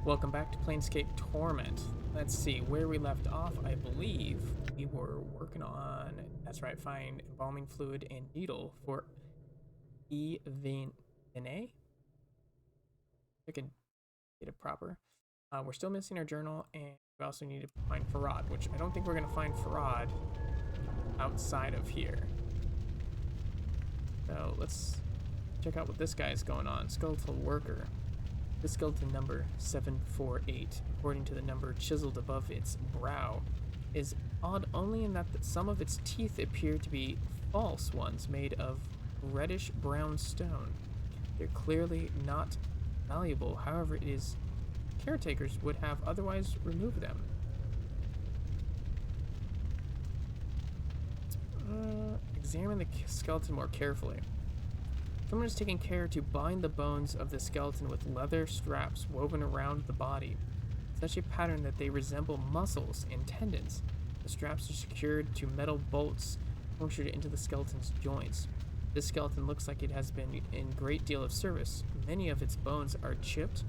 Welcome back to Planescape Torment. Let's see where we left off. I believe we were working on, that's right, find embalming fluid and needle for Evene. I can get it proper. We're still missing our journal, and we also need to find Farad, which I don't think we're going to find Farad outside of here. So let's check out what this guy is going on. Skeletal worker. The skeleton number 748, according to the number chiseled above its brow, is odd only in that some of its teeth appear to be false ones made of reddish brown stone. They're clearly not valuable, however it is caretakers would have otherwise removed them. Examine the skeleton more carefully. Someone is taking care to bind the bones of the skeleton with leather straps woven around the body, such a pattern that they resemble muscles and tendons. The straps are secured to metal bolts punctured into the skeleton's joints. This skeleton looks like it has been in a great deal of service. Many of its bones are chipped,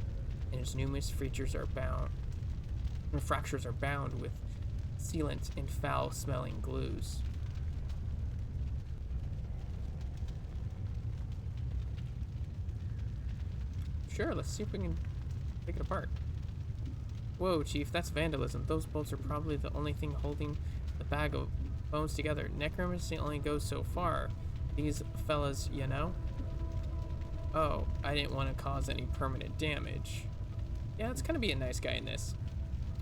and its numerous fractures are bound with sealant and foul-smelling glues. Sure, let's see if we can take it apart. Whoa, Chief, that's vandalism. Those bolts are probably the only thing holding the bag of bones together. Necromancy only goes so far. These fellas, you know? Oh, I didn't want to cause any permanent damage. Yeah, it's gonna be a nice guy in this.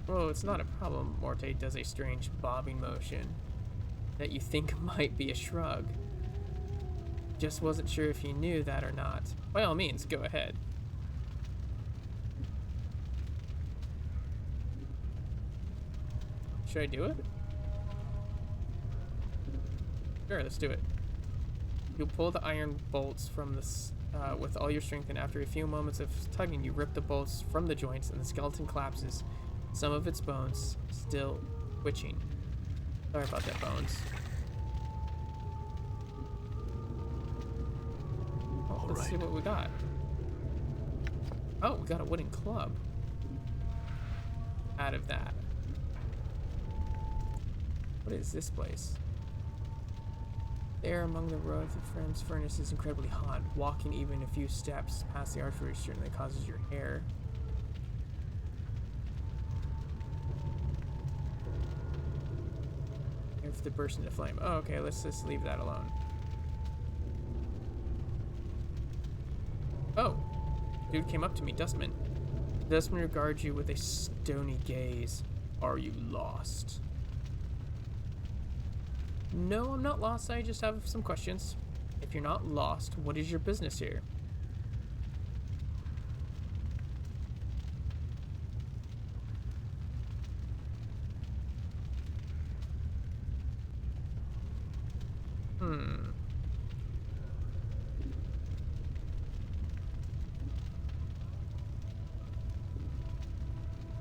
Whoa, it's not a problem. Morte does a strange bobbing motion that you think might be a shrug. Just wasn't sure if you knew that or not. By all means, go ahead. Should I do it? Sure, let's do it. You pull the iron bolts from this with all your strength, and after a few moments of tugging, you rip the bolts from the joints, and the skeleton collapses, some of its bones still twitching. Sorry about that, bones. Oh, let's see what we got. Oh, we got a wooden club out of that. What is this place? There among the rows of friends' furnace is incredibly hot. Walking even a few steps past the artery certainly causes your hair. If the burst into flame. Oh, okay, let's just leave that alone. Oh, dude came up to me, Dustman. Dustman regards you with a stony gaze. Are you lost? No, I'm not lost. I just have some questions. If you're not lost, what is your business here?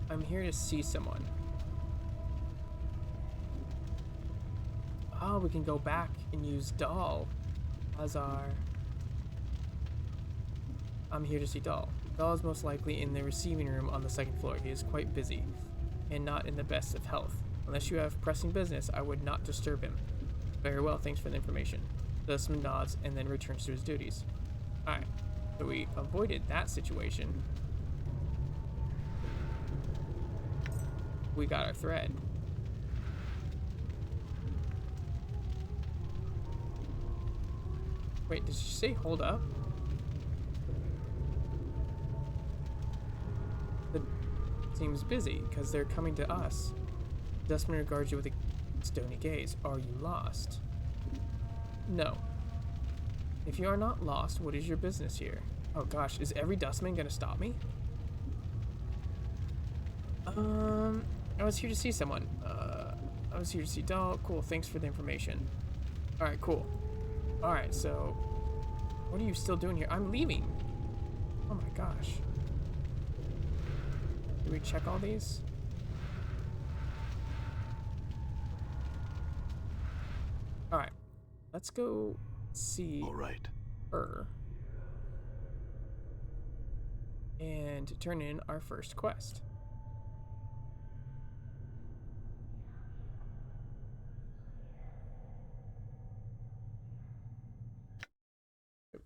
I'm here to see someone. Oh, we can go back and use Dahl as our... I'm here to see Dahl. Dahl is most likely in the receiving room on the second floor. He is quite busy and not in the best of health. Unless you have pressing business, I would not disturb him. Very well, thanks for the information. Dustman nods and then returns to his duties. Alright, so we avoided that situation. We got our thread. Wait, did she say hold up? It seems busy, because they're coming to us. Dustman regards you with a stony gaze. Are you lost? No. If you are not lost, what is your business here? Oh gosh, is every Dustman gonna stop me? I was here to see someone. I was here to see Dahl. Cool, thanks for the information. Alright, cool. Alright, so what are you still doing here? I'm leaving. Oh my gosh. Did we check all these? Alright, let's go see her. and turn in our first quest.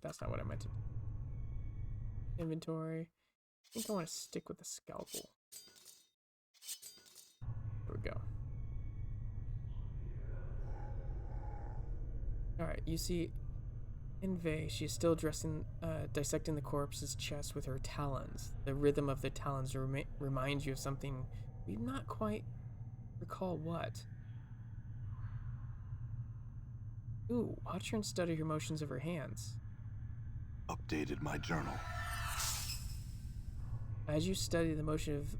That's not what I meant to do. Inventory. I think I want to stick with the scalpel. There we go. Alright, you see, in Vey, she is still dissecting the corpse's chest with her talons. The rhythm of the talons reminds you of something you not quite recall what. Ooh, watch her and study her motions of her hands. Updated my journal. As you study the motion of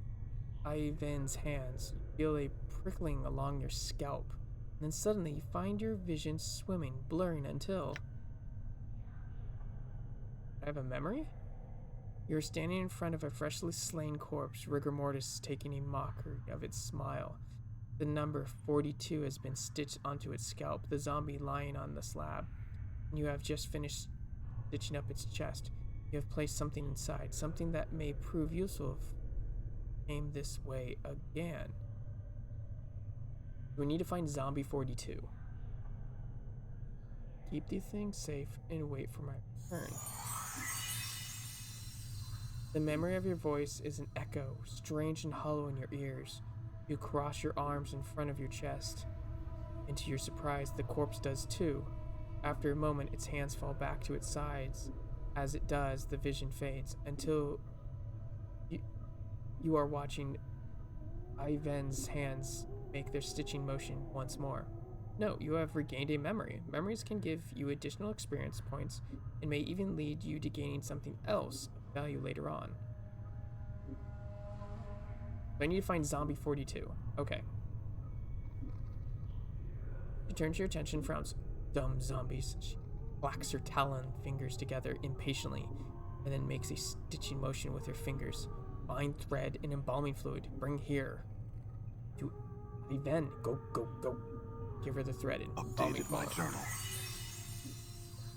Ivan's hands, you feel a prickling along your scalp. And then suddenly you find your vision swimming, blurring until... I have a memory? You're standing in front of a freshly slain corpse, rigor mortis taking a mockery of its smile. The number 42 has been stitched onto its scalp, the zombie lying on the slab. And you have just finished stitching up its chest. You have placed something inside, something that may prove useful if it came this way again. We need to find zombie 42. Keep these things safe and wait for my return. The memory of your voice is an echo, strange and hollow in your ears. You cross your arms in front of your chest, and to your surprise, the corpse does too. After a moment, its hands fall back to its sides. As it does, the vision fades until you are watching Ivan's hands make their stitching motion once more. No, you have regained a memory. Memories can give you additional experience points and may even lead you to gaining something else of value later on. I need to find zombie 42. Okay. She turns your attention, frowns. Dumb zombies. She clacks her talon fingers together impatiently and then makes a stitching motion with her fingers. Find thread and embalming fluid. Bring here. To Ivan. Go, go, go. Give her the thread and embalming fluid. Updated my journal.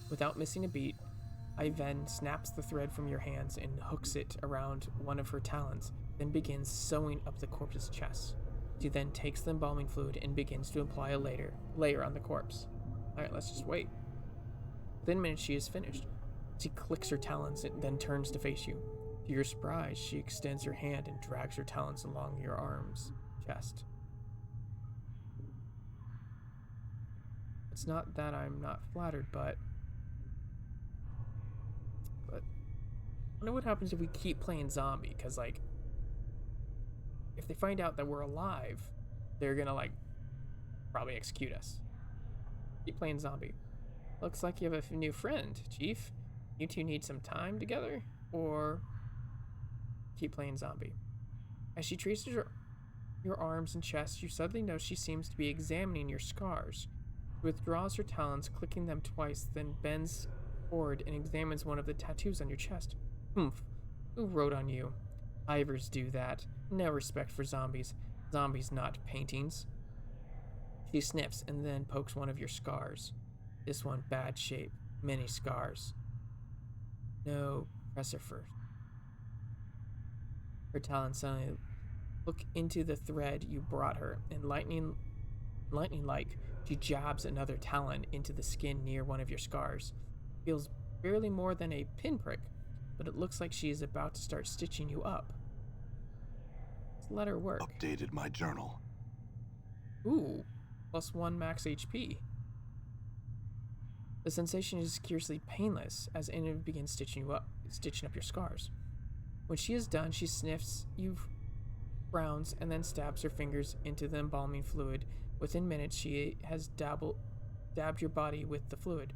Without missing a beat, Ivan snaps the thread from your hands and hooks it around one of her talons, then begins sewing up the corpse's chest. She then takes the embalming fluid and begins to apply a layer on the corpse. Alright, let's just wait. Within minutes, she is finished. She clicks her talons and then turns to face you. To your surprise, she extends her hand and drags her talons along your arm's chest. It's not that I'm not flattered, but I wonder what happens if we keep playing zombie, because, like, if they find out that we're alive, they're gonna, like, probably execute us. Keep playing zombie. Looks like you have a new friend, Chief. You two need some time together, or keep playing zombie. As she traces your arms and chest, you suddenly notice she seems to be examining your scars. She withdraws her talons, clicking them twice, then bends forward and examines one of the tattoos on your chest. Humph. Who wrote on you? Ivers do that. No respect for zombies. Zombies, not paintings. She sniffs and then pokes one of your scars. This one, bad shape. Many scars. No, press her first. Her talons suddenly look into the thread you brought her, and lightning-like, she jabs another talon into the skin near one of your scars. It feels barely more than a pinprick, but it looks like she is about to start stitching you up. Let's let her work. Updated my journal. Ooh, +1 max HP. The sensation is curiously painless as Anna begins stitching up your scars. When she is done, she sniffs you, frowns, and then stabs her fingers into the embalming fluid. Within minutes, she has dabbed your body with the fluid,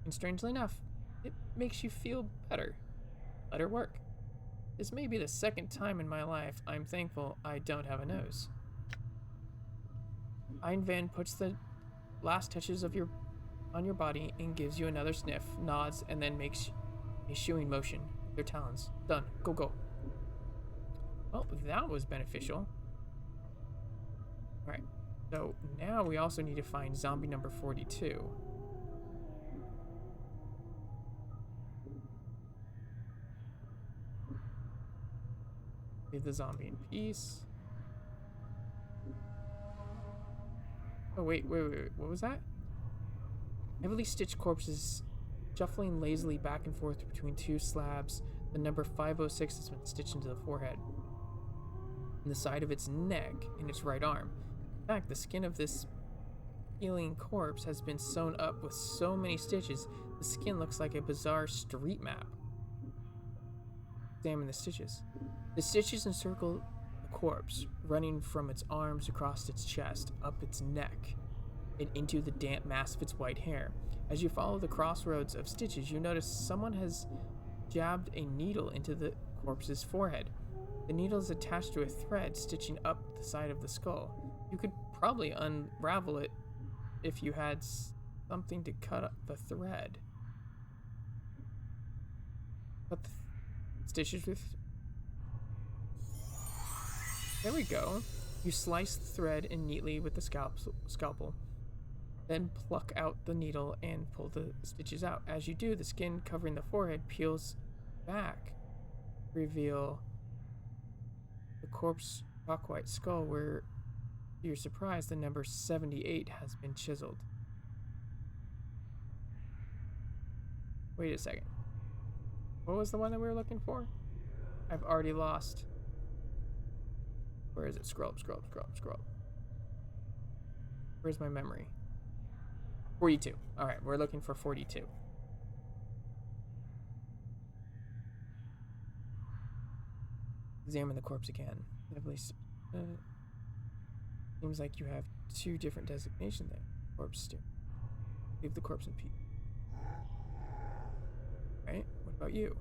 and strangely enough, it makes you feel better. Let her work. This may be the second time in my life I'm thankful I don't have a nose. Ein Van puts the last touches on your body and gives you another sniff, nods, and then makes a shooing motion with their talons. Done. Go, go. Well, that was beneficial. Alright, so now we also need to find zombie number 42. Leave the zombie in peace. Oh, wait. What was that? Heavily stitched corpses shuffling lazily back and forth between two slabs. The number 506 has been stitched into the forehead and the side of its neck and its right arm. In fact, the skin of this healing corpse has been sewn up with so many stitches, the skin looks like a bizarre street map. Examine the stitches. The stitches encircle the corpse, running from its arms across its chest, up its neck, and into the damp mass of its white hair. As you follow the crossroads of stitches, you notice someone has jabbed a needle into the corpse's forehead. The needle is attached to a thread stitching up the side of the skull. You could probably unravel it if you had something to cut up the thread. Cut the stitches with... There we go. You slice the thread in neatly with the scalpel. Then pluck out the needle and pull the stitches out. As you do, the skin covering the forehead peels back. Reveal the corpse chalk white skull where, to your surprise, the number 78 has been chiseled. Wait a second. What was the one that we were looking for? I've already lost. Where is it? Scroll. Where's my memory? 42. Alright, we're looking for 42. Examine the corpse again. Seems like you have two different designations there. Corpse steer. Leave the corpse in peace. Right? What about you?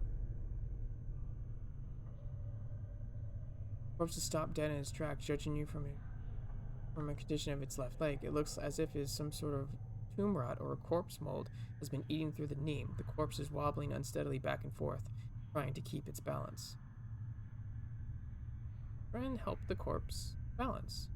Corpse is stopped dead in its tracks, judging you from a condition of its left leg. It looks as if it's some sort of tomb rot or a corpse mold has been eating through the knee. The corpse is wobbling unsteadily back and forth, trying to keep its balance. Try and help the corpse balance.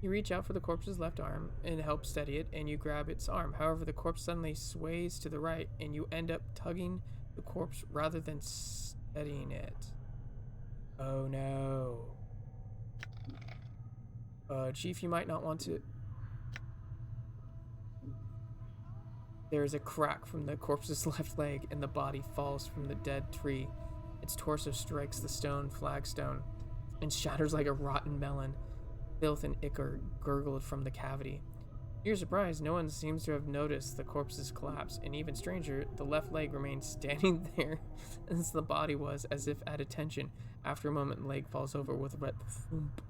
You reach out for the corpse's left arm and help steady it, and you grab its arm. However, the corpse suddenly sways to the right, and you end up tugging the corpse rather than steadying it. Oh no. Chief, you might not want to... There is a crack from the corpse's left leg, and the body falls from the dead tree. Its torso strikes the stone flagstone and shatters like a rotten melon. Filth and ichor gurgled from the cavity. To your surprise, no one seems to have noticed the corpse's collapse, and even stranger, the left leg remains standing there as the body was, as if at attention. After a moment, the leg falls over with a wet thump.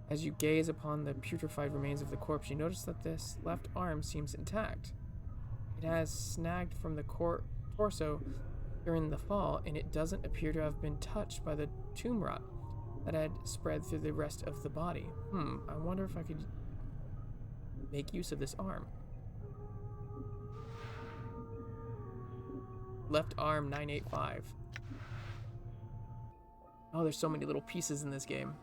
As you gaze upon the putrefied remains of the corpse, you notice that this left arm seems intact. It has snagged from the torso during the fall, and it doesn't appear to have been touched by the tomb rot that had spread through the rest of the body. I wonder if I could make use of this arm. Left arm 985. Oh, there's so many little pieces in this game.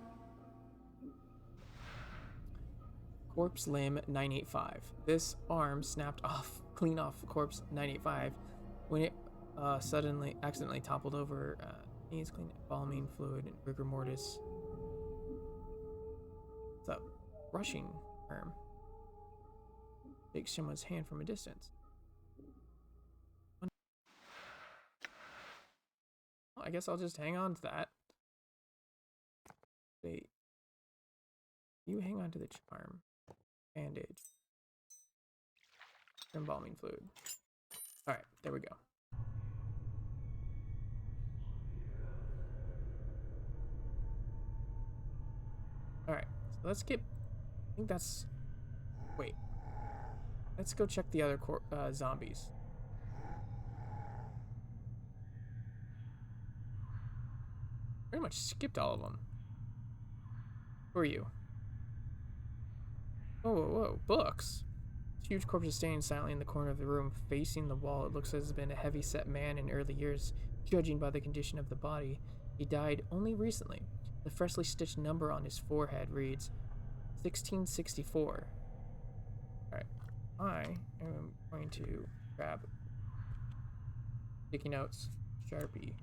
Corpse limb 985. This arm snapped clean off corpse 985 when it suddenly accidentally toppled over. Needs clean embalming fluid and rigor mortis. It's a rushing arm. Takes someone's hand from a distance. I guess I'll just hang on to that. Wait. You hang on to the charm. Bandage. Embalming fluid. Alright, there we go. Alright, so let's get... I think that's... Wait. Let's go check the other zombies. Pretty much skipped all of them. Who are you? Whoa, books! This huge corpse is standing silently in the corner of the room, facing the wall. It looks as if been a heavy-set man in early years, judging by the condition of the body. He died only recently. The freshly stitched number on his forehead reads 1664. Alright, I am going to grab sticky notes, Sharpie,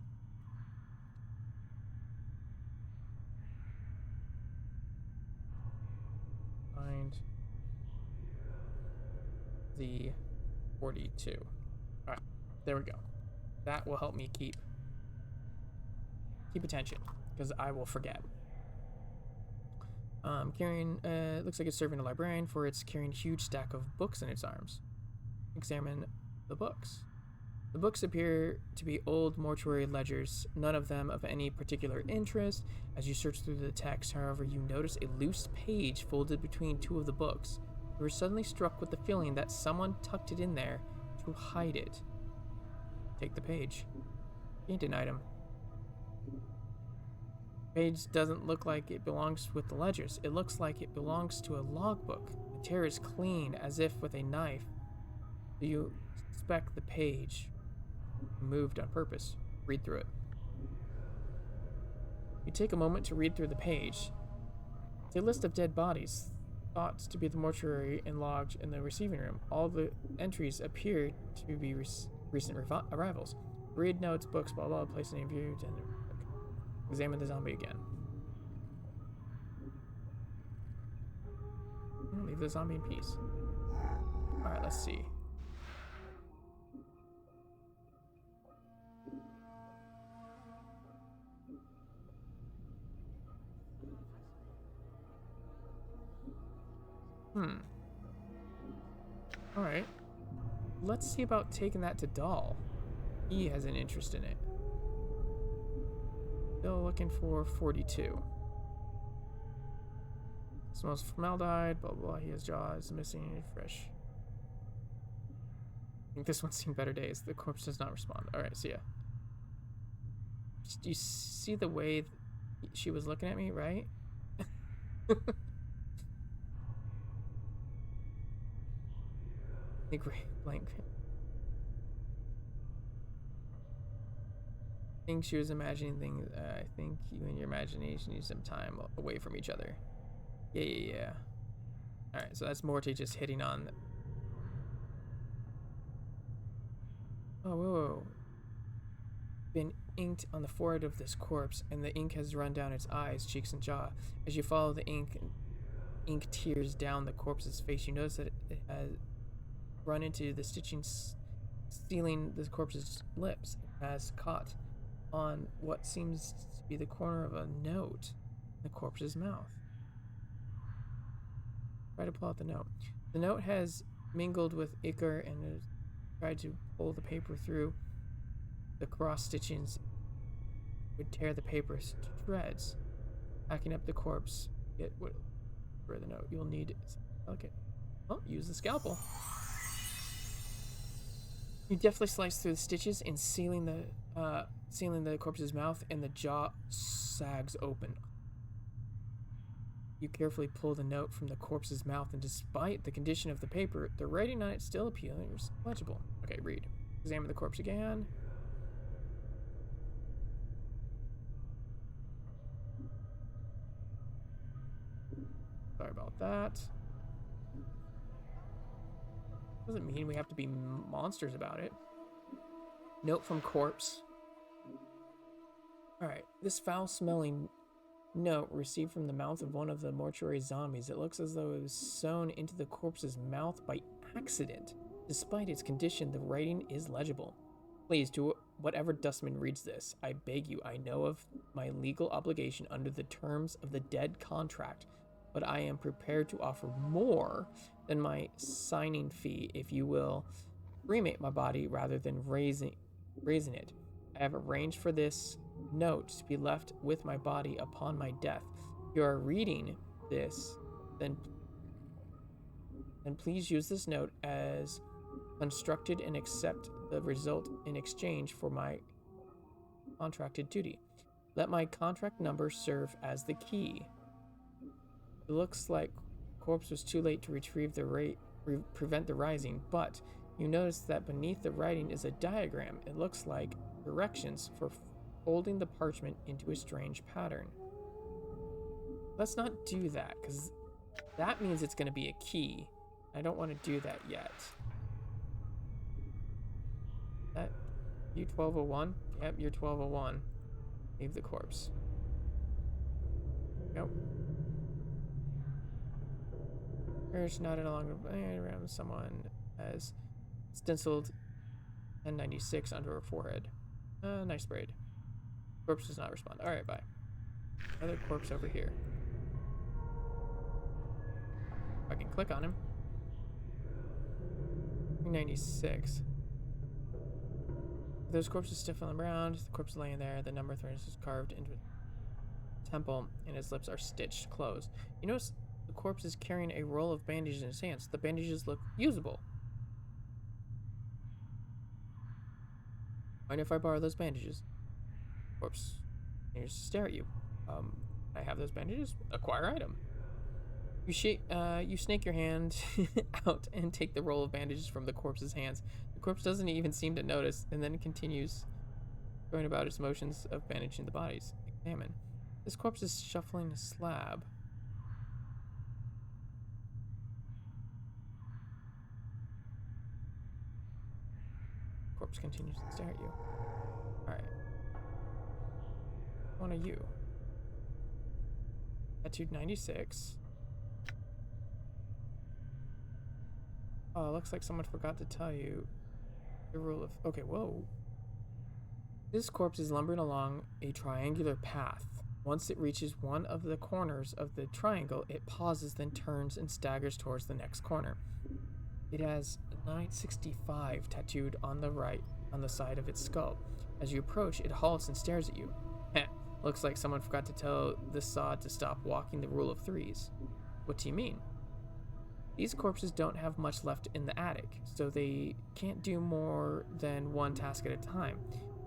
the 42. Alright, there we go. That will help me keep attention, because I will forget. Carrying, looks like it's serving a librarian, for it's carrying a huge stack of books in its arms. Examine the books. The books appear to be old mortuary ledgers, none of them of any particular interest. As you search through the text, however, you notice a loose page folded between two of the books. You are suddenly struck with the feeling that someone tucked it in there to hide it. Take the page. Gained an item. Page doesn't look like it belongs with the ledgers. It looks like it belongs to a logbook. The tear is clean, as if with a knife. Do you suspect the page moved on purpose? Read through it. You take a moment to read through the page. It's a list of dead bodies, thought to be the mortuary and lodge in the receiving room. All the entries appear to be recent arrivals. Read notes, books, blah blah, place name, view, gender. Examine the zombie again. Leave the zombie in peace. Alright, let's see. Alright. Let's see about taking that to Doll. He has an interest in it. Still looking for 42. Smells formaldehyde, blah blah. He has jaws missing, fresh. I think this one's seen better days. The corpse does not respond. Alright, see ya. Do you see the way she was looking at me, right? The gray blank. I think she was imagining things. I think you and your imagination need some time away from each other. Yeah. Alright, so that's Morty just hitting on. Oh, whoa. Been inked on the forehead of this corpse, and the ink has run down its eyes, cheeks, and jaw. As you follow the ink tears down the corpse's face, you notice that it has run into the stitching sealing the corpse's lips. It has caught on what seems to be the corner of a note in the corpse's mouth. Try to pull out the note. The note has mingled with ichor and has tried to pull the paper through. The cross stitchings would tear the paper to shreds. Hacking up the corpse, it would for the note. You'll need delicate. Oh, use the scalpel. You deftly slice through the stitches and sealing the corpse's mouth, and the jaw sags open. You carefully pull the note from the corpse's mouth, and despite the condition of the paper, the writing on it still appears legible. Okay, read. Examine the corpse again. Sorry about that. Doesn't mean we have to be monsters about it. Note from corpse. Alright, this foul-smelling note received from the mouth of one of the mortuary zombies. It looks as though it was sewn into the corpse's mouth by accident. Despite its condition, the writing is legible. Please, to whatever dustman reads this, I beg you, I know of my legal obligation under the terms of the dead contract, but I am prepared to offer more than my signing fee if you will cremate my body rather than raising it. I have arranged for this note to be left with my body upon my death. If you are reading this, then please use this note as constructed and accept the result in exchange for my contracted duty. Let my contract number serve as the key. It looks like corpse was too late to retrieve the prevent the rising, but you notice that beneath the writing is a diagram. It looks like directions for folding the parchment into a strange pattern. Let's not do that, because that means it's going to be a key. I don't want to do that yet. That you 1201? Yep, you're 1201. Leave the corpse. Nope. Urge nodded along around someone has stenciled 1096 under her forehead. Nice braid. Corpse does not respond. Alright, bye. Another corpse over here. I can click on him. 396. There's corpses stiff on the ground. The corpse is laying there. The number 3 is carved into a temple, and his lips are stitched closed. You notice the corpse is carrying a roll of bandages in his hands. The bandages look usable. Mind if I borrow those bandages? Corpse continues to stare at you. I have those bandages. Acquire item. You snake your hand out and take the roll of bandages from the corpse's hands. The corpse doesn't even seem to notice, and then continues going about its motions of bandaging the bodies. Examine. This corpse is shuffling a slab. Corpse continues to stare at you. Alright. One of you. Tattooed 96. Oh, looks like someone forgot to tell you the rule of... Okay, whoa. This corpse is lumbering along a triangular path. Once it reaches one of the corners of the triangle, it pauses, then turns and staggers towards the next corner. It has 965 tattooed on the right, on the side of its skull. As you approach, it halts and stares at you. Heh, looks like someone forgot to tell the sod to stop walking the rule of threes. What do you mean? These corpses don't have much left in the attic, so they can't do more than one task at a time.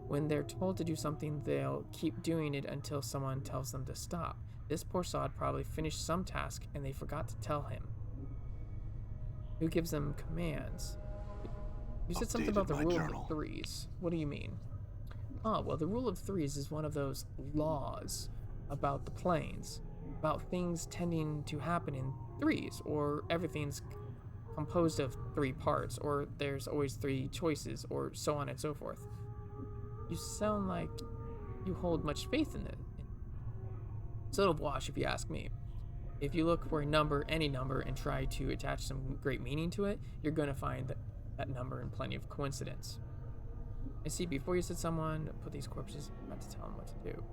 When they're told to do something, they'll keep doing it until someone tells them to stop. This poor sod probably finished some task and they forgot to tell him. Who gives them commands? You said something about the rule of threes. What do you mean? Ah, well, the rule of threes is one of those laws about the planes, about things tending to happen in threes, or everything's composed of 3 parts, or there's always 3 choices, or so on and so forth. You sound like you hold much faith in it. It's a little wash if you ask me. If you look for a number, any number, and try to attach some great meaning to it, you're going to find that number in plenty of coincidence. I see, before you said someone put these corpses, you had to tell them what to do.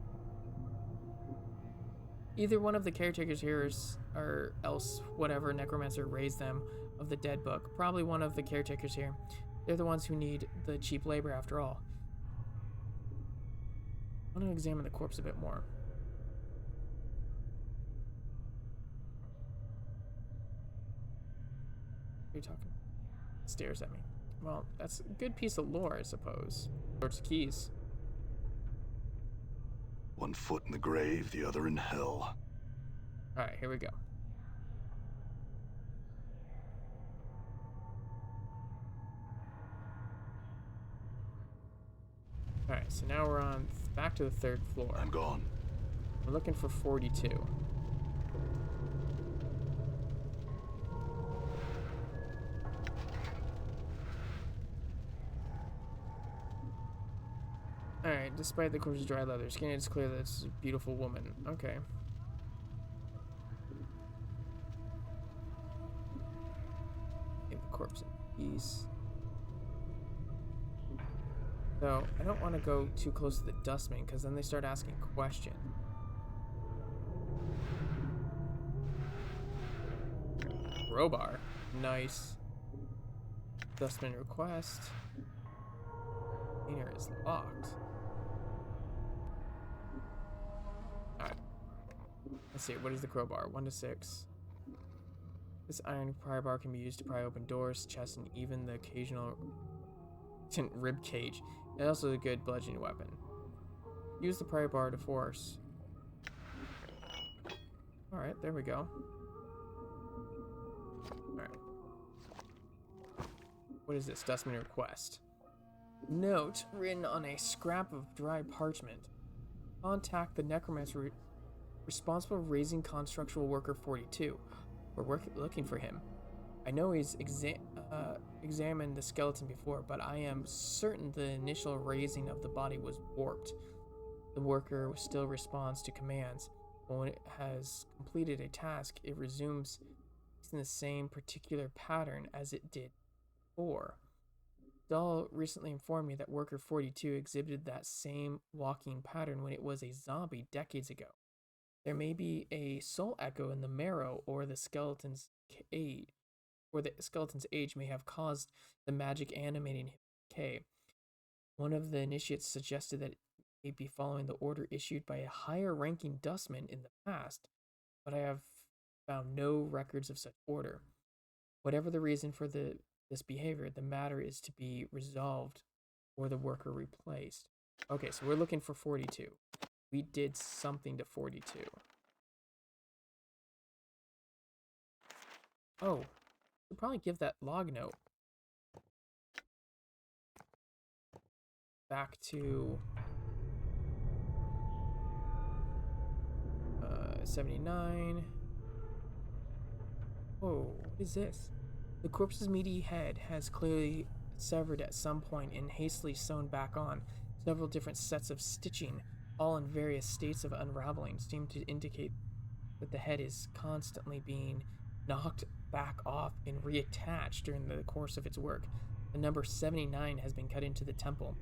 Either one of the caretakers here or else whatever necromancer raised them of the dead book. Probably one of the caretakers here. They're the ones who need the cheap labor after all. I want to examine the corpse a bit more. What are you talking? Stares at me. Well, that's a good piece of lore, I suppose. Lord's keys. One foot in the grave, the other in hell. Alright, here we go. Alright, so now we're on back to the 3rd floor. I'm gone. We're looking for 42. Alright, despite the corpse's dry leather skin, it's clear that it's a beautiful woman. Okay. Leave the corpse in peace. So, I don't want to go too close to the dustman, because then they start asking questions. Crowbar. Nice. Dustman request. Container is locked. Alright. Let's see, what is the crowbar? 1 to 6. This iron pry bar can be used to pry open doors, chests, and even the occasional rib cage. It's also a good bludgeoning weapon. Use the pry bar to force. Alright, there we go. Alright. What is this? Dustman request. Note written on a scrap of dry parchment. Contact the necromancer responsible for raising constructual worker 42. We're looking for him. I know he's examined the skeleton before, but I am certain the initial raising of the body was warped. The worker still responds to commands, but when it has completed a task, it resumes in the same particular pattern as it did 4. Dahl recently informed me that worker 42 exhibited that same walking pattern when it was a zombie decades ago. There may be a soul echo in the marrow, or the skeleton's age may have caused the magic animating him to decay. One of the initiates suggested that it may be following the order issued by a higher ranking dustman in the past, but I have found no records of such order. Whatever the reason for this behavior, the matter is to be resolved or the worker replaced. Okay, so we're looking for 42. We did something to 42. Oh, should probably give that log note back to 79. Whoa, what is this? The corpse's meaty head has clearly severed at some point and hastily sewn back on. Several different sets of stitching, all in various states of unraveling, seem to indicate that the head is constantly being knocked back off and reattached during the course of its work. The number 79 has been cut into the temple,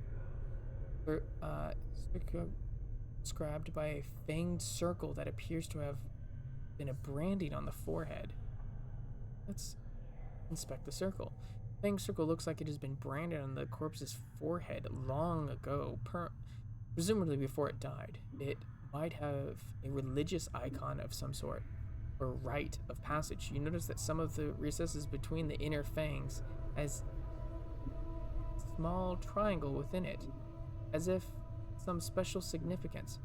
circumscribed by a fanged circle that appears to have been a branding on the forehead. Let's inspect the circle. The fanged circle looks like it has been branded on the corpse's forehead long ago, presumably before it died. It might have a religious icon of some sort, or rite of passage. You notice that some of the recesses between the inner fangs has a small triangle within it, as if some special significance.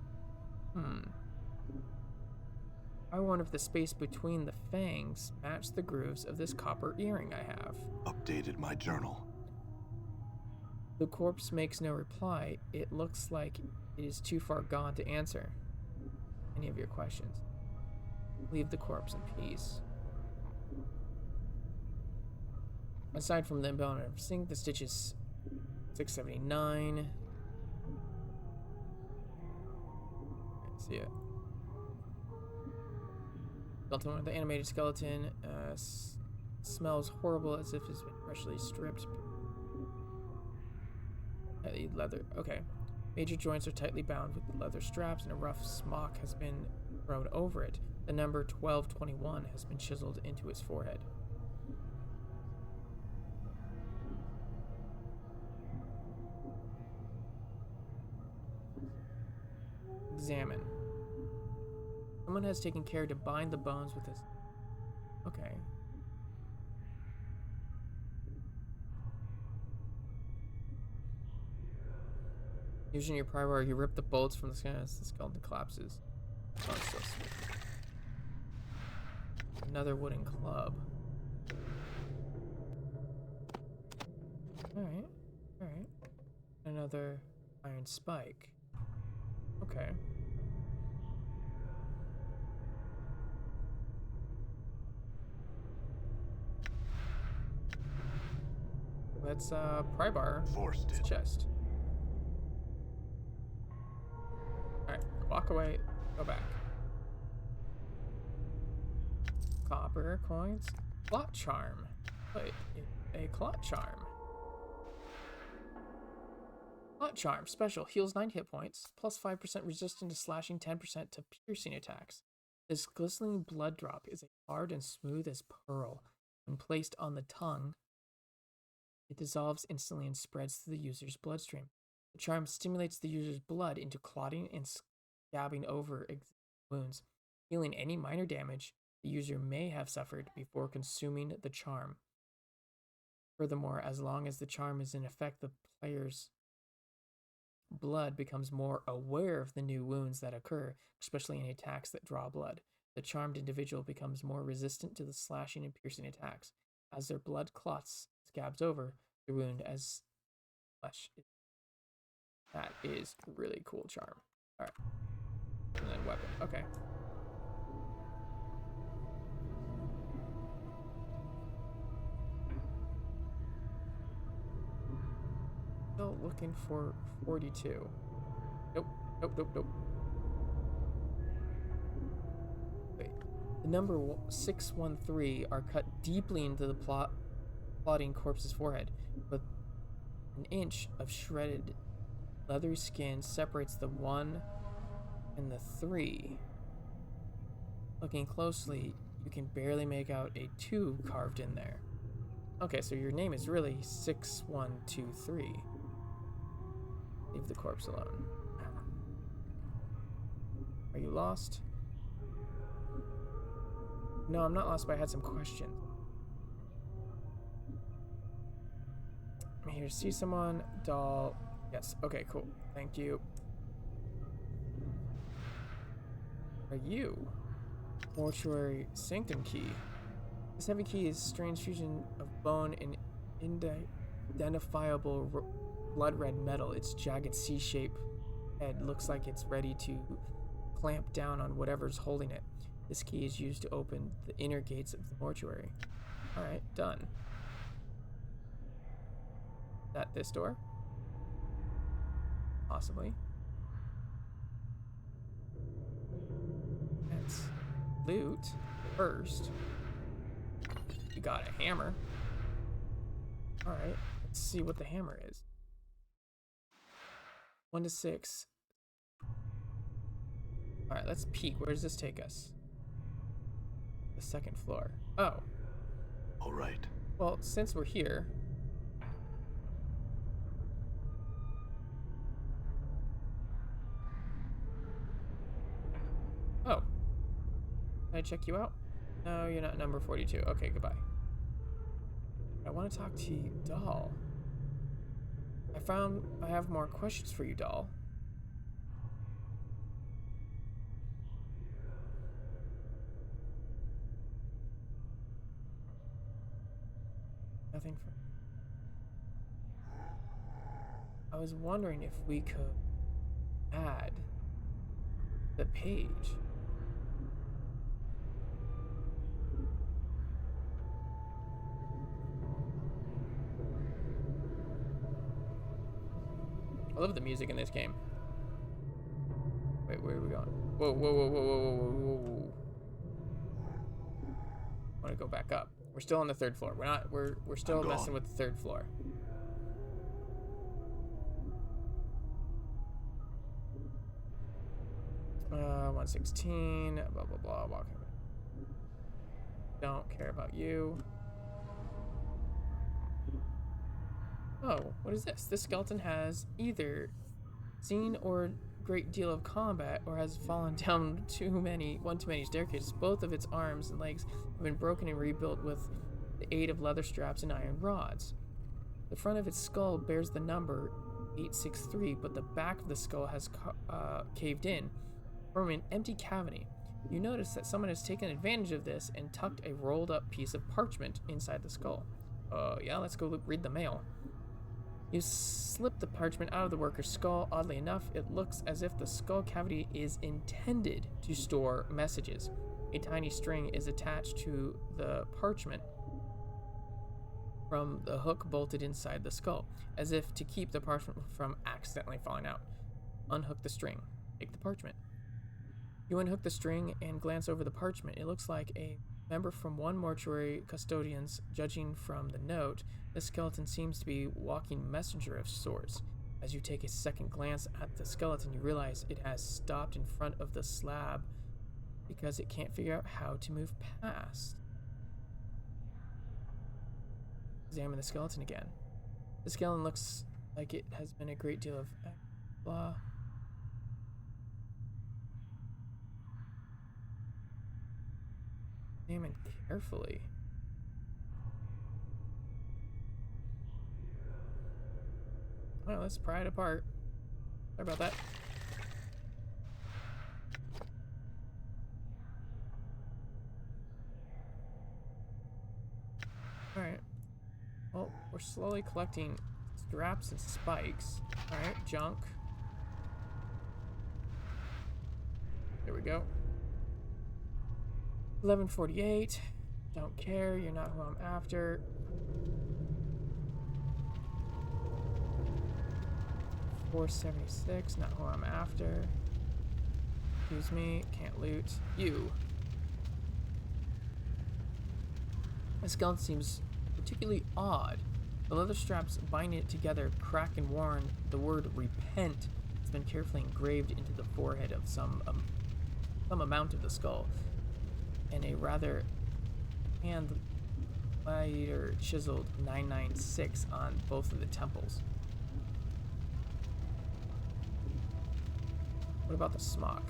I wonder if the space between the fangs matched the grooves of this copper earring I have. Updated my journal. The corpse makes no reply. It looks like it is too far gone to answer any of your questions. Leave the corpse in peace. Aside from the imbalance of sync, the stitches 679. See it. The animated skeleton smells horrible, as if it's been freshly stripped. Leather. Okay. Major joints are tightly bound with leather straps, and a rough smock has been thrown over it. The number 1221 has been chiseled into his forehead. Examine. Someone has taken care to bind the bones with this. Okay. Using your pry bar, you rip the bolts from the skeleton collapses. Oh, so sweet. Another wooden club. Alright. Alright. Another iron spike. Okay. Let's pry bar his chest. Alright, walk away, go back. Copper coins. Clot charm. Wait, a clot charm. Clot charm. Special. Heals 9 hit points. Plus 5% resistant to slashing, 10% to piercing attacks. This glistening blood drop is hard and smooth as pearl. When placed on the tongue, it dissolves instantly and spreads through the user's bloodstream. The charm stimulates the user's blood into clotting and scabbing over wounds, healing any minor damage the user may have suffered before consuming the charm. Furthermore, as long as the charm is in effect, the player's blood becomes more aware of the new wounds that occur, especially in attacks that draw blood. The charmed individual becomes more resistant to the slashing and piercing attacks. As their blood clots, scabs over the wound as flesh. That is really cool charm. Alright. And then weapon. Okay. Still looking for 42. Nope. Nope. Wait. The number 613 are cut deeply into the plot clotting corpse's forehead, but an inch of shredded leathery skin separates the 1 and the 3. Looking closely, you can barely make out a 2 carved in there. Okay, so your name is really 6123. Leave the corpse alone. Are you lost? No, I'm not lost, but I had some questions. I'm here to see someone. Doll. Yes. Okay, cool. Thank you. Are you? Mortuary Sanctum Key. This heavy key is a strange fusion of bone and identifiable blood red metal. Its jagged C-shaped head looks like it's ready to clamp down on whatever's holding it. This key is used to open the inner gates of the mortuary. Alright, done. Is that this door? Possibly. Let's loot first. We got a hammer. Alright, let's see what the hammer is. 1 to 6. Alright, let's peek. Where does this take us? The 2nd floor. Oh. All right. Well, since we're here... Oh. Can I check you out? No, you're not number 42. Okay, goodbye. I want to talk to you, Doll. I have more questions for you, Doll. Nothing for... I was wondering if we could add the page. I love the music in this game. Wait, where are we going? Whoa, whoa, whoa, whoa, whoa, whoa, whoa, whoa. I want to go back up. We're still on the 3rd floor. We're still messing with the 3rd floor. Uh, 116, blah, blah, blah, walking. Don't care about you. Oh, what is this? This skeleton has either seen or great deal of combat or has fallen down one too many staircases. Both of its arms and legs have been broken and rebuilt with the aid of leather straps and iron rods. The front of its skull bears the number 863, but the back of the skull has caved in, forming an empty cavity. You notice that someone has taken advantage of this and tucked a rolled up piece of parchment inside the skull. Yeah, let's go read the mail. You slip the parchment out of the worker's skull. Oddly enough, it looks as if the skull cavity is intended to store messages. A tiny string is attached to the parchment from the hook bolted inside the skull, as if to keep the parchment from accidentally falling out. Unhook the string. Take the parchment. You unhook the string and glance over the parchment. It looks like a member from one mortuary custodians. Judging from the note, this skeleton seems to be walking messenger of sorts. As you take a second glance at the skeleton, you realize it has stopped in front of the slab because it can't figure out how to move past. Examine the skeleton again. The skeleton looks like it has been a great deal of blah. Examine carefully. Well, let's pry it apart. Sorry about that. Alright. Well, we're slowly collecting straps and spikes. Alright, junk. There we go. 1148. Don't care, you're not who I'm after. 476, not who I'm after. Excuse me, can't loot. You. The skeleton seems particularly odd. The leather straps binding it together crack and worn. The word repent has been carefully engraved into the forehead of some amount of the skull, and a rather hand lighter chiseled 996 on both of the temples. What about the smock?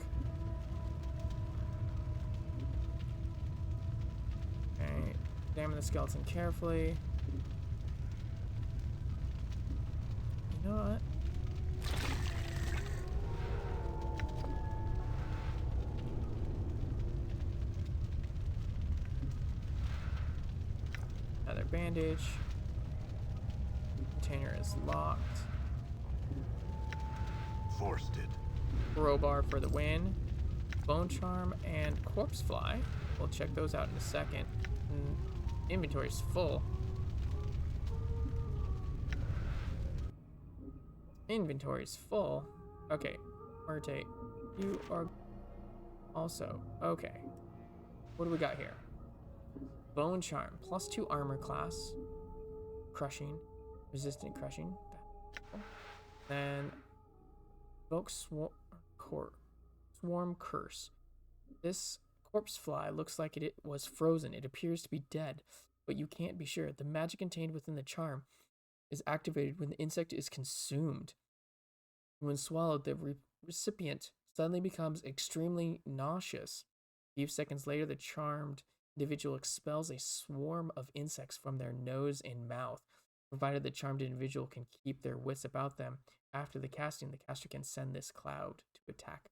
Okay, examine the skeleton carefully. You know what? Another bandage. Container is locked. Forced it. Crowbar for the win. Bone charm and corpse fly. We'll check those out in a second. Inventory's full. Inventory's full. Okay, Marte, you are also okay. What do we got here? Bone charm, +2 armor class, crushing, resistant crushing. Then evoke swarm curse. This corpse fly looks like it was frozen. It appears to be dead, but you can't be sure. The magic contained within the charm is activated when the insect is consumed. When swallowed, the recipient suddenly becomes extremely nauseous. A few seconds later, the charmed individual expels a swarm of insects from their nose and mouth. Provided the charmed individual can keep their wits about them, after the casting, the caster can send this cloud to attack.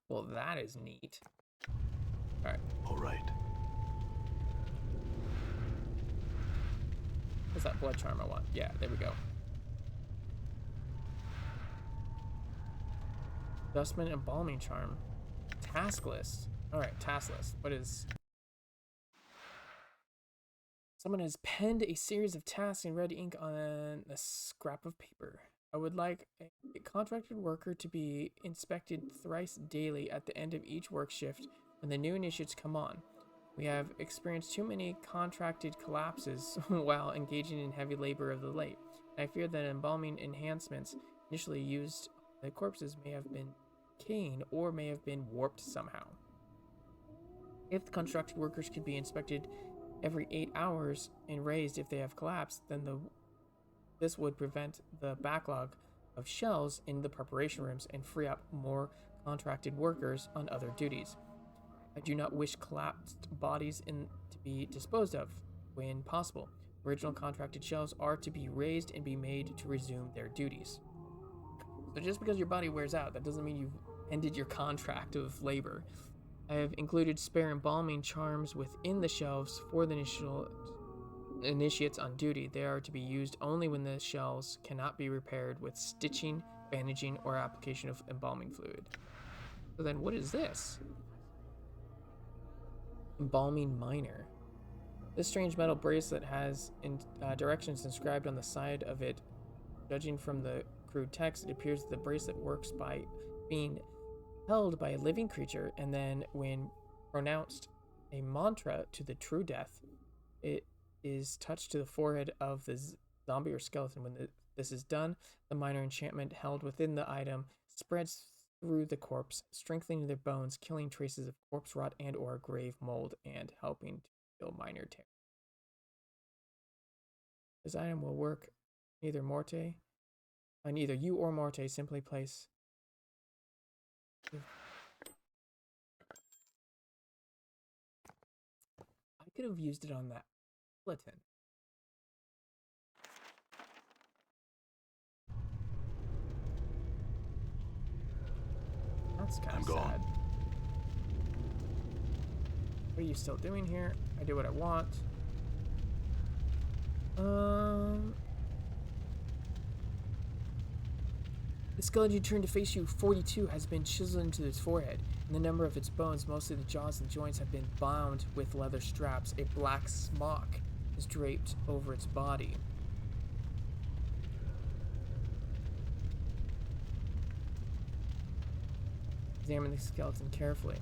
Well, that is neat. All right. What's that blood charm I want? Yeah, there we go. Dustman embalming charm. Task list. Alright, task list. What is... Someone has penned a series of tasks in red ink on a scrap of paper. I would like a contracted worker to be inspected thrice daily at the end of each work shift when the new initiates come on. We have experienced too many contracted collapses while engaging in heavy labor of the late. I fear that embalming enhancements initially used on the corpses may have been decaying or may have been warped somehow. If the constructed workers could be inspected every 8 hours and raised if they have collapsed, then this would prevent the backlog of shells in the preparation rooms and free up more contracted workers on other duties. I do not wish collapsed bodies to be disposed of when possible. Original contracted shells are to be raised and be made to resume their duties. So just because your body wears out, that doesn't mean you've ended your contract of labor. I have included spare embalming charms within the shelves for the initiates on duty. They are to be used only when the shells cannot be repaired with stitching, bandaging, or application of embalming fluid. So then what is this? Embalming Miner. This strange metal bracelet has directions inscribed on the side of it. Judging from the crude text, it appears that the bracelet works by being held by a living creature, and then when pronounced a mantra to the true death, it is touched to the forehead of the zombie or skeleton. When this is done, the minor enchantment held within the item spreads through the corpse, strengthening their bones, killing traces of corpse rot and or grave mold, and helping to heal minor tear. This item will work neither you or Morte. Simply place. I could have used it on that skeleton. That's kind of sad. What are you still doing here? I do what I want. The skeleton turned to face you, 42, has been chiseled into its forehead, and the number of its bones, mostly the jaws and joints, have been bound with leather straps. A black smock is draped over its body. Examine the skeleton carefully.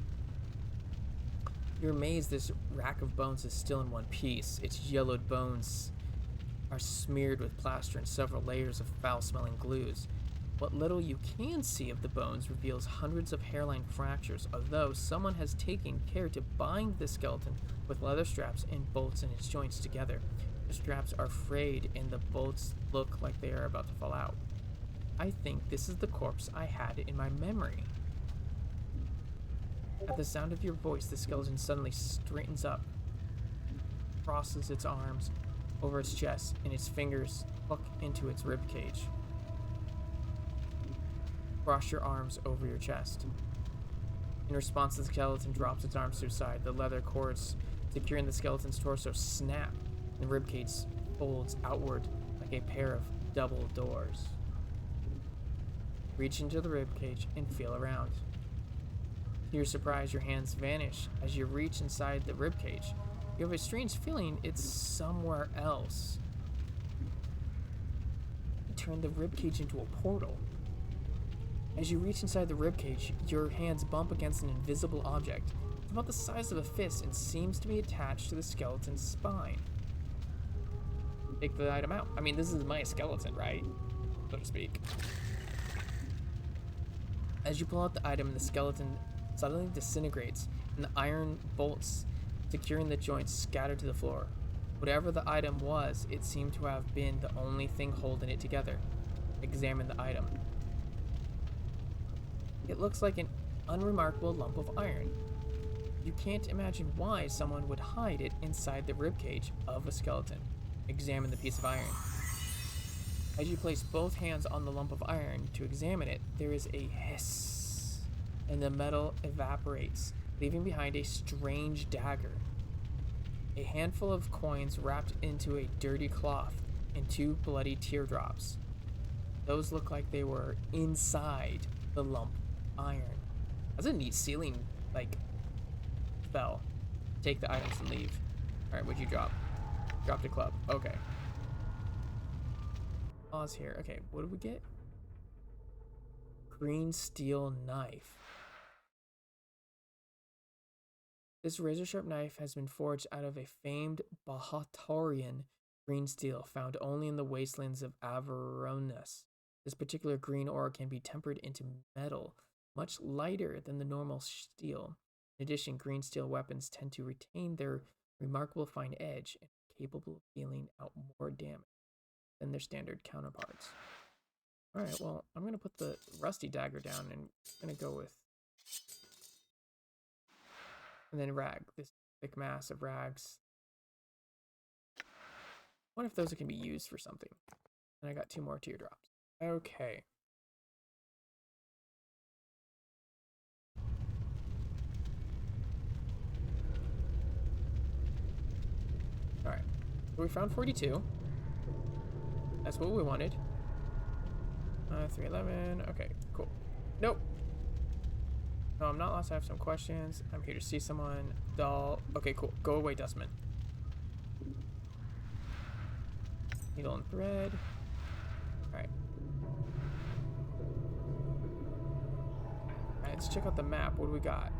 You're amazed this rack of bones is still in one piece. Its yellowed bones are smeared with plaster and several layers of foul-smelling glues. What little you can see of the bones reveals hundreds of hairline fractures, although someone has taken care to bind the skeleton with leather straps and bolts in its joints together. The straps are frayed and the bolts look like they are about to fall out. I think this is the corpse I had in my memory. At the sound of your voice, the skeleton suddenly straightens up, crosses its arms over its chest, and its fingers hook into its rib cage. Cross your arms over your chest. In response, the skeleton drops its arms to its side. The leather cords securing the skeleton's torso snap, and the ribcage folds outward like a pair of double doors. Reach into the ribcage and feel around. To your surprise, your hands vanish as you reach inside the ribcage. You have a strange feeling it's somewhere else. You turn the ribcage into a portal. As you reach inside the ribcage, your hands bump against an invisible object. It's about the size of a fist and seems to be attached to the skeleton's spine. Take the item out. I mean, this is my skeleton, right? So to speak. As you pull out the item, the skeleton suddenly disintegrates, and the iron bolts securing the joints scatter to the floor. Whatever the item was, it seemed to have been the only thing holding it together. Examine the item. It looks like an unremarkable lump of iron. You can't imagine why someone would hide it inside the ribcage of a skeleton. Examine the piece of iron. As you place both hands on the lump of iron to examine it, there is a hiss, and the metal evaporates, leaving behind a strange dagger. A handful of coins wrapped into a dirty cloth and 2 bloody teardrops. Those look like they were inside the lump of iron. That's a neat sealing, spell. Take the items and leave. Alright, what'd you drop? Dropped a club. Okay. Pause here. Okay, what did we get? Green steel knife. This razor-sharp knife has been forged out of a famed Bahatorian green steel found only in the wastelands of Avernus. This particular green ore can be tempered into metal, much lighter than the normal steel. In addition, green steel weapons tend to retain their remarkable fine edge and are capable of dealing out more damage than their standard counterparts. Alright, well, I'm going to put the rusty dagger down and I'm going to go with... And then rag, this thick mass of rags. What if those can be used for something? And I got 2 more teardrops. Okay. Alright. So we found 42. That's what we wanted. 311. Okay, cool. Nope. No, I'm not lost. I have some questions. I'm here to see someone. Doll. Okay, cool. Go away, Dustman. Needle and thread. Alright. Alright, let's check out the map. What do we got?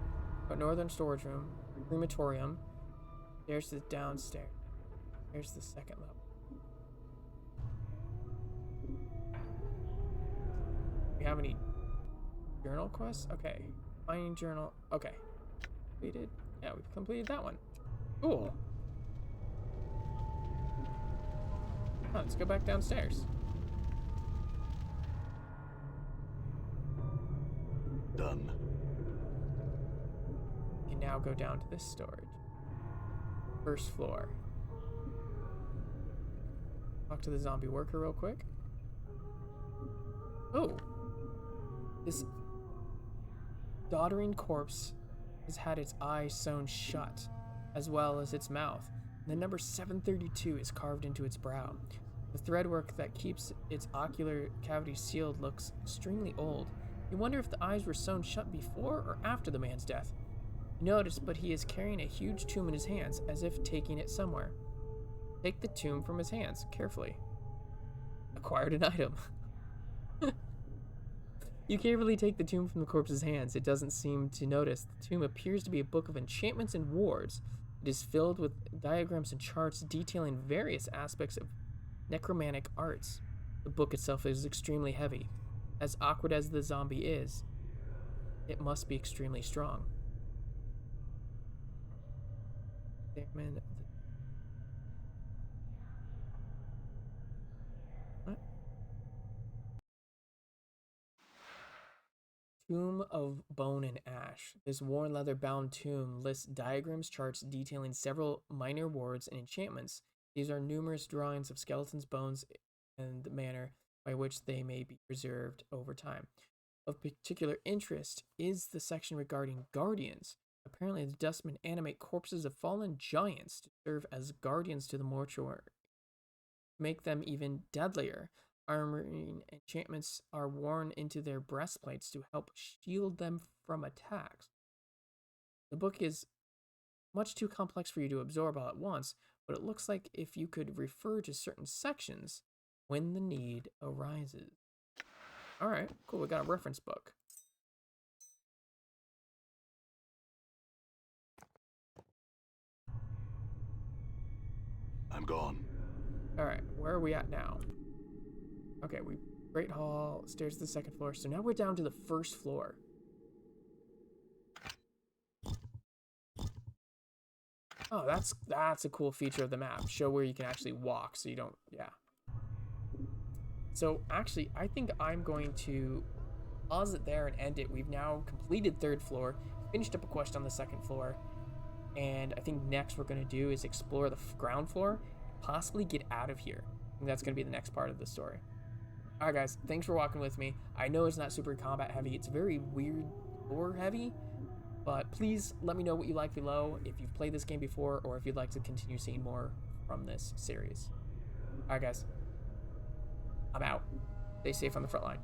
Got northern storage room, crematorium. There's the downstairs. Here's the second level. We have any journal quests? Okay. Finding journal. Okay. Completed. Yeah, we've completed that one. Cool. Oh, let's go back downstairs. Done. We can now go down to this storage. First floor. Talk to the zombie worker real quick. Oh. This doddering corpse has had its eyes sewn shut, as well as its mouth. The number 732 is carved into its brow. The threadwork that keeps its ocular cavity sealed looks extremely old. You wonder if the eyes were sewn shut before or after the man's death. You notice, but he is carrying a huge tomb in his hands, as if taking it somewhere. Take the tomb from his hands, carefully. Acquired an item. You carefully take the tome from the corpse's hands. It doesn't seem to notice. The tome appears to be a book of enchantments and wards. It is filled with diagrams and charts detailing various aspects of necromantic arts. The book itself is extremely heavy. As awkward as the zombie is, it must be extremely strong. Examine the... What? Tomb of Bone and Ash. This worn leather-bound tomb lists diagrams, charts detailing several minor wards and enchantments. These are numerous drawings of skeletons, bones, and the manner by which they may be preserved over time. Of particular interest is the section regarding guardians. Apparently, the dustmen animate corpses of fallen giants to serve as guardians to the mortuary, make them even deadlier. Armoring enchantments are worn into their breastplates to help shield them from attacks. The book is much too complex for you to absorb all at once, but it looks like if you could refer to certain sections when the need arises. Alright, cool, we got a reference book. I'm gone. Alright, where are we at now? Okay, Great Hall, stairs to the second floor. So now we're down to the first floor. Oh, that's a cool feature of the map. Show where you can actually walk so you don't, yeah. So actually, I think I'm going to pause it there and end it. We've now completed third floor, finished up a quest on the second floor, and I think next we're going to do is explore the ground floor, possibly get out of here. I think that's going to be the next part of the story. Alright guys, thanks for walking with me. I know it's not super combat heavy, it's very weird lore heavy, but please let me know what you like below if you've played this game before or if you'd like to continue seeing more from this series. Alright guys, I'm out. Stay safe on the front line.